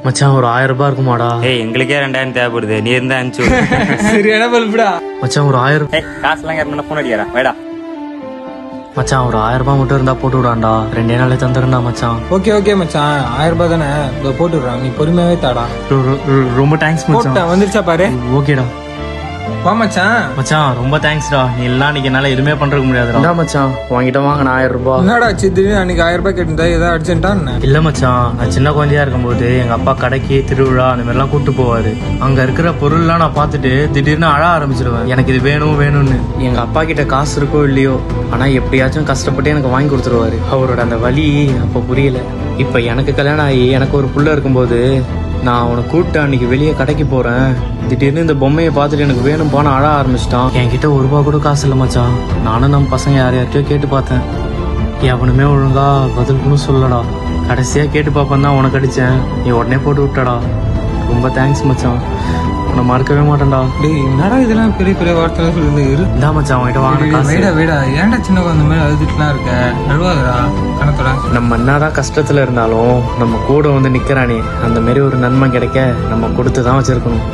மச்சான் ஒரு 1000 ரூபாய் இருக்குமாடா? ஏய் எங்களுக்கே 2000 தேவைப்படுது, நீ இருந்தா அனுப்பிச்சு. சரியான பல்புடா. மச்சான் ஒரு 1000. ஏய் காசுலாம் யாருன்னா போன் அடிக்கிறா வைடா. மச்சான் ஒரு 1000 ரூபாய் மட்டும் இருந்தா போட்டு விடாண்டா, 2 நாளே தந்துடுறா மச்சான். ஓகே மச்சான், 1000 ரூபாய் தானே, இதோ போட்டு விடுறான், நீ பொறுமையாவே தாடா. ரொம்ப தேங்க்ஸ் மச்சான். போட்டேன், வந்துருச்சா பாரு. ஓகேடா. வா மச்சான். மச்சான் ரொம்ப தேங்க்ஸ்டா, நீ எல்லாம் இன்னைக்கு என்னால எதுவுமே பண்றதுக்கு முடியாதுடா. மச்சான் வாங்கிட்ட வாங்க 1000 ரூபாய். என்னடா திடீர்னு அன்னைக்கு 1000 ரூபாய் கேட்டிருந்தா ஏதாவது அர்ஜென்ட்டா? இல்ல மச்சான், நான் சின்ன குழந்தையா இருக்கும்போது எங்க அப்பா கடைக்கு திருவிழா அந்த மாதிரிலாம் கூட்டு போவாரு. அங்க இருக்கிற பொருள்லாம் நான் பார்த்துட்டு திடீர்னு அழ ஆரம்பிச்சிருவேன், எனக்கு இது வேணும் வேணும்னு. எங்க அப்பா கிட்ட காசு இருக்கோ இல்லையோ, ஆனா எப்படியாச்சும் கஷ்டப்பட்டு எனக்கு வாங்கி கொடுத்துருவாரு. அவரோட அந்த வலி அப்ப புரியல. இப்ப எனக்கு கல்யாணம் ஆகி எனக்கு ஒரு புள்ள இருக்கும்போது நான் அவனை கூப்பிட்டு அன்னைக்கு வெளியே கடைக்கு போறேன். திடீர்னு இந்த பொம்மையை பார்த்துட்டு எனக்கு வேணும் போன அழ ஆரம்பிச்சிட்டான். என்கிட்ட 1 ரூபா கூட காசு இல்லை மச்சான். நானும் நம்ம பசங்க யார்கிட்டயோ கேட்டு பார்த்தேன், எவனுமே ஒழுங்கா பதிலுக்குன்னு சொல்லடா. கடைசியா கேட்டு பார்ப்பேன் தான் உனக்கு அடிச்சேன், நீ உடனே போட்டு விட்டடா. ரொம்ப தேங்க்ஸ் மச்சான், உன்னை மறக்கவே மாட்டேன்டா. டேய் என்னடா இதெல்லாம் பெரிய பெரிய வார்த்தை சொல்லுது. இந்தா மச்சான் அவன்கிட்ட வாங்க. வேடா ஏன்டா சின்ன குழந்தை மாதிரி அழுதுட்டுலாம் இருக்க, நடுவாதடா கணத்தோட. நம்ம என்னதான் கஷ்டத்துல இருந்தாலும் நம்ம கூட வந்து நிக்கிறானே, அந்த மாதிரி ஒரு நன்மை கிடைக்க நம்ம கொடுத்து தான் வச்சிருக்கணும்.